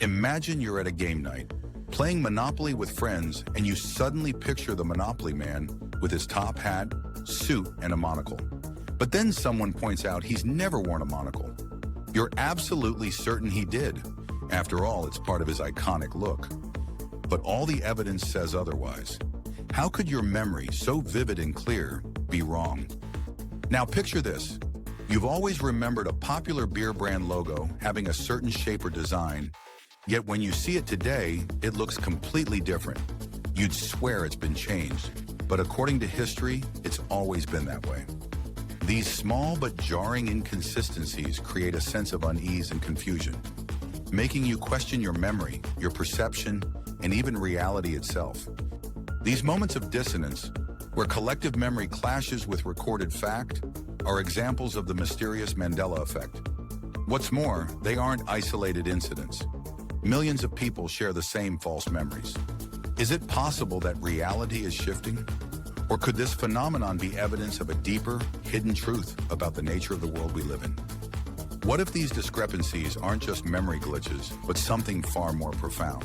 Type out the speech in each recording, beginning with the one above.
Imagine you're at a game night, playing Monopoly with friends, and you suddenly picture the Monopoly man with his top hat, suit, and a monocle. But then someone points out he's never worn a monocle. You're absolutely certain he did. After all, it's part of his iconic look. But all the evidence says otherwise. How could your memory, so vivid and clear, be wrong? Now picture this. You've always remembered a popular beer brand logo having a certain shape or design, yet when you see it today, it looks completely different. You'd swear it's been changed, but according to history, it's always been that way. These small but jarring inconsistencies create a sense of unease and confusion, making you question your memory, your perception, and even reality itself. These moments of dissonance, where collective memory clashes with recorded fact, are examples of the mysterious Mandela Effect. What's more, they aren't isolated incidents. Millions of people share the same false memories. Is it possible that reality is shifting? Or could this phenomenon be evidence of a deeper, hidden truth about the nature of the world we live in? What if these discrepancies aren't just memory glitches, but something far more profound?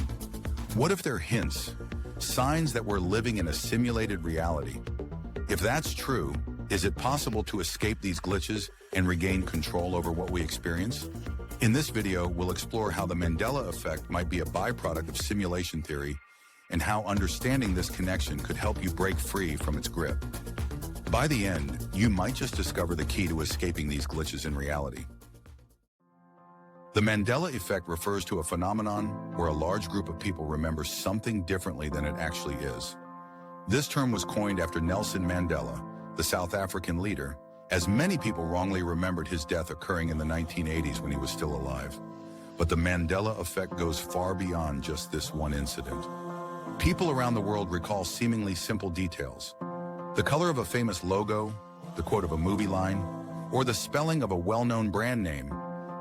What if they're hints, signs that we're living in a simulated reality? If that's true, is it possible to escape these glitches and regain control over what we experience? In this video, we'll explore how the Mandela Effect might be a byproduct of simulation theory and how understanding this connection could help you break free from its grip. By the end, you might just discover the key to escaping these glitches in reality. The Mandela Effect refers to a phenomenon where a large group of people remember something differently than it actually is. This term was coined after Nelson Mandela, the South African leader, as many people wrongly remembered his death occurring in the 1980s when he was still alive. But the Mandela Effect goes far beyond just this one incident. People around the world recall seemingly simple details. The color of a famous logo, the quote of a movie line, or the spelling of a well-known brand name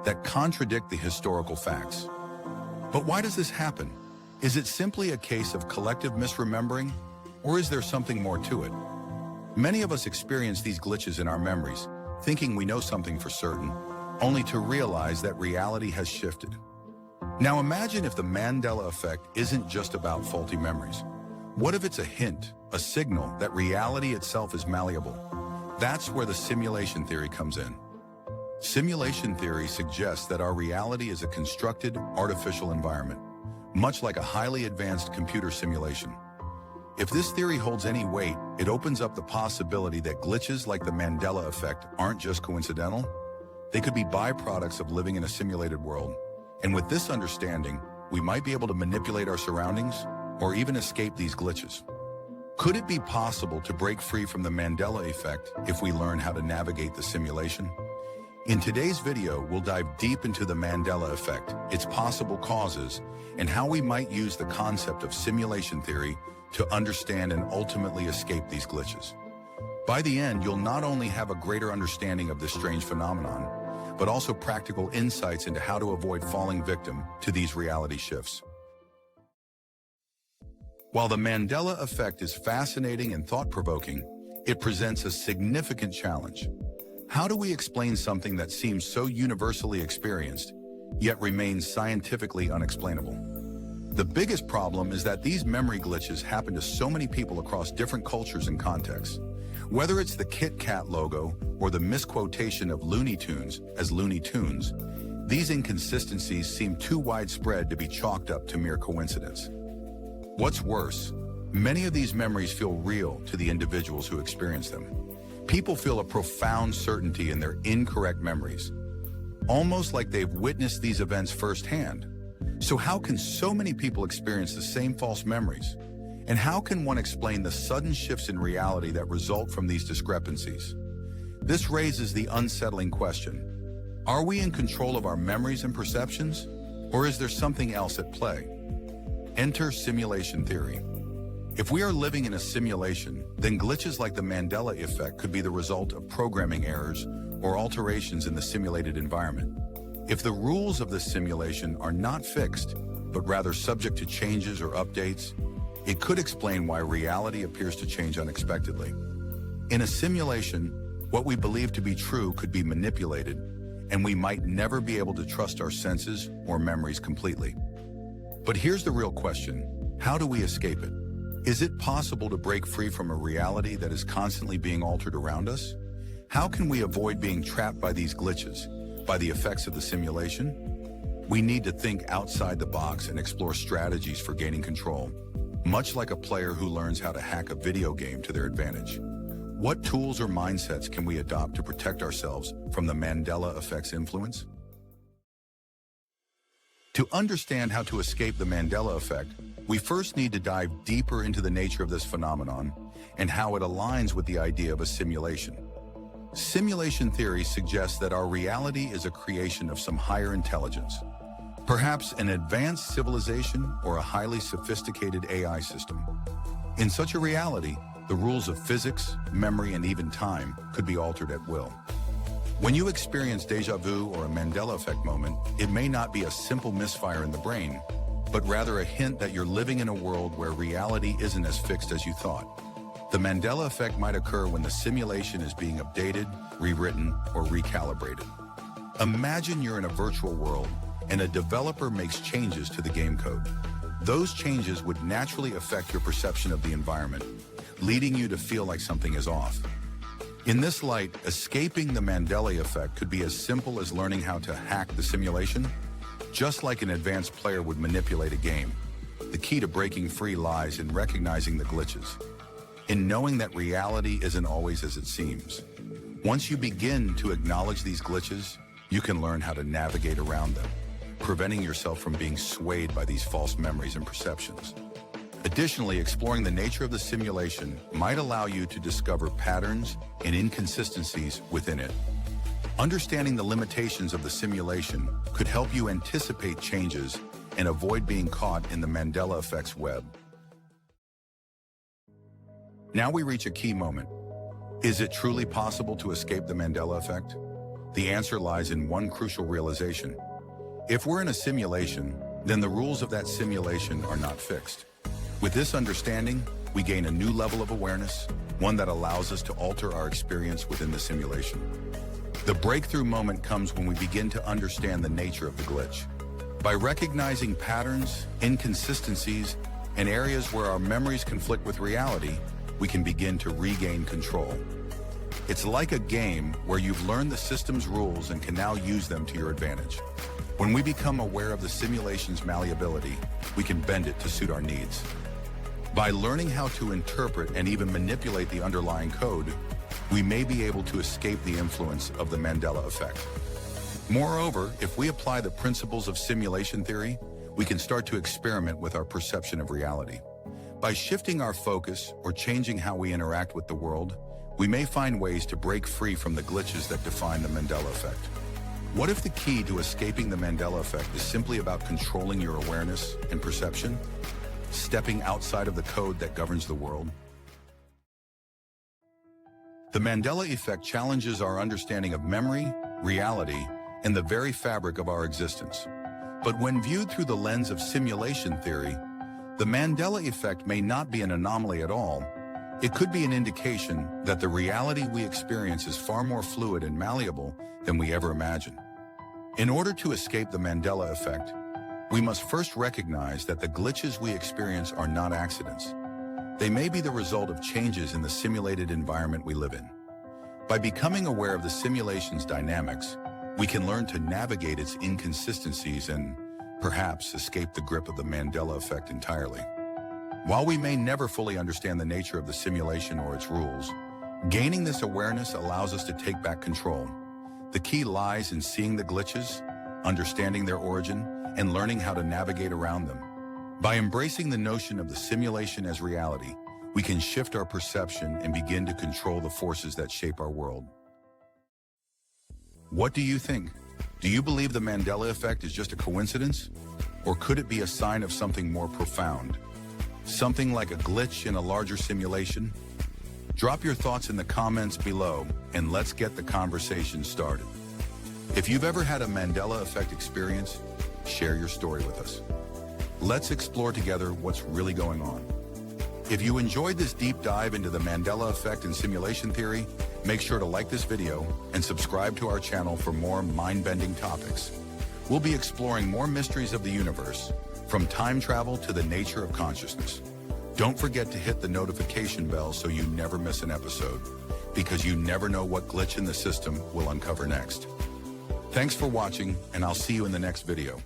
that contradict the historical facts. But why does this happen? Is it simply a case of collective misremembering, or is there something more to it? Many of us experience these glitches in our memories, thinking we know something for certain, only to realize that reality has shifted. Now imagine if the Mandela Effect isn't just about faulty memories. What if it's a hint, a signal that reality itself is malleable? That's where the simulation theory comes in. Simulation theory suggests that our reality is a constructed, artificial environment, much like a highly advanced computer simulation. If this theory holds any weight, it opens up the possibility that glitches like the Mandela Effect aren't just coincidental. They could be byproducts of living in a simulated world. And with this understanding, we might be able to manipulate our surroundings or even escape these glitches. Could it be possible to break free from the Mandela Effect if we learn how to navigate the simulation? In today's video, we'll dive deep into the Mandela Effect, its possible causes, and how we might use the concept of simulation theory to understand and ultimately escape these glitches. By the end, you'll not only have a greater understanding of this strange phenomenon, but also practical insights into how to avoid falling victim to these reality shifts. While the Mandela Effect is fascinating and thought-provoking, it presents a significant challenge. How do we explain something that seems so universally experienced, yet remains scientifically unexplainable? The biggest problem is that these memory glitches happen to so many people across different cultures and contexts. Whether it's the Kit Kat logo or the misquotation of Looney Tunes as Looney Tunes, these inconsistencies seem too widespread to be chalked up to mere coincidence. What's worse, many of these memories feel real to the individuals who experience them. People feel a profound certainty in their incorrect memories, almost like they've witnessed these events firsthand. So how can so many people experience the same false memories? And how can one explain the sudden shifts in reality that result from these discrepancies? This raises the unsettling question: are we in control of our memories and perceptions, or is there something else at play? Enter simulation theory. If we are living in a simulation, then glitches like the Mandela Effect could be the result of programming errors or alterations in the simulated environment. If the rules of this simulation are not fixed, but rather subject to changes or updates, it could explain why reality appears to change unexpectedly. In a simulation, what we believe to be true could be manipulated, and we might never be able to trust our senses or memories completely. But here's the real question. How do we escape it? Is it possible to break free from a reality that is constantly being altered around us? How can we avoid being trapped by these glitches, by the effects of the simulation? We need to think outside the box and explore strategies for gaining control, much like a player who learns how to hack a video game to their advantage. What tools or mindsets can we adopt to protect ourselves from the Mandela Effect's influence? To understand how to escape the Mandela Effect, we first need to dive deeper into the nature of this phenomenon and how it aligns with the idea of a simulation. Simulation theory suggests that our reality is a creation of some higher intelligence, perhaps an advanced civilization or a highly sophisticated AI system. In such a reality, the rules of physics, memory, and even time could be altered at will. When you experience déjà vu or a Mandela Effect moment, it may not be a simple misfire in the brain, but rather a hint that you're living in a world where reality isn't as fixed as you thought. The Mandela Effect might occur when the simulation is being updated, rewritten, or recalibrated. Imagine you're in a virtual world and a developer makes changes to the game code. Those changes would naturally affect your perception of the environment, leading you to feel like something is off. In this light, escaping the Mandela Effect could be as simple as learning how to hack the simulation, just like an advanced player would manipulate a game. The key to breaking free lies in recognizing the glitches, in knowing that reality isn't always as it seems. Once you begin to acknowledge these glitches, you can learn how to navigate around them, preventing yourself from being swayed by these false memories and perceptions. Additionally, exploring the nature of the simulation might allow you to discover patterns and inconsistencies within it. Understanding the limitations of the simulation could help you anticipate changes and avoid being caught in the Mandela Effect's web. Now we reach a key moment. Is it truly possible to escape the Mandela Effect? The answer lies in one crucial realization. If we're in a simulation, then the rules of that simulation are not fixed. With this understanding, we gain a new level of awareness, one that allows us to alter our experience within the simulation. The breakthrough moment comes when we begin to understand the nature of the glitch. By recognizing patterns, inconsistencies, and areas where our memories conflict with reality, we can begin to regain control. It's like a game where you've learned the system's rules and can now use them to your advantage. When we become aware of the simulation's malleability, we can bend it to suit our needs. By learning how to interpret and even manipulate the underlying code, we may be able to escape the influence of the Mandela Effect. Moreover, if we apply the principles of simulation theory, we can start to experiment with our perception of reality. By shifting our focus or changing how we interact with the world, we may find ways to break free from the glitches that define the Mandela Effect. What if the key to escaping the Mandela Effect is simply about controlling your awareness and perception, stepping outside of the code that governs the world? The Mandela Effect challenges our understanding of memory, reality, and the very fabric of our existence. But when viewed through the lens of simulation theory, the Mandela Effect may not be an anomaly at all. It could be an indication that the reality we experience is far more fluid and malleable than we ever imagined. In order to escape the Mandela Effect, we must first recognize that the glitches we experience are not accidents. They may be the result of changes in the simulated environment we live in. By becoming aware of the simulation's dynamics, we can learn to navigate its inconsistencies and, perhaps, escape the grip of the Mandela Effect entirely. While we may never fully understand the nature of the simulation or its rules, gaining this awareness allows us to take back control. The key lies in seeing the glitches, understanding their origin, and learning how to navigate around them. By embracing the notion of the simulation as reality, we can shift our perception and begin to control the forces that shape our world. What do you think? Do you believe the Mandela Effect is just a coincidence? Or could it be a sign of something more profound? Something like a glitch in a larger simulation? Drop your thoughts in the comments below, and let's get the conversation started. If you've ever had a Mandela Effect experience, share your story with us. Let's explore together what's really going on. If you enjoyed this deep dive into the Mandela Effect and simulation theory, make sure to like this video and subscribe to our channel for more mind-bending topics. We'll be exploring more mysteries of the universe, from time travel to the nature of consciousness. Don't forget to hit the notification bell so you never miss an episode, because you never know what glitch in the system we'll uncover next. Thanks for watching, and I'll see you in the next video.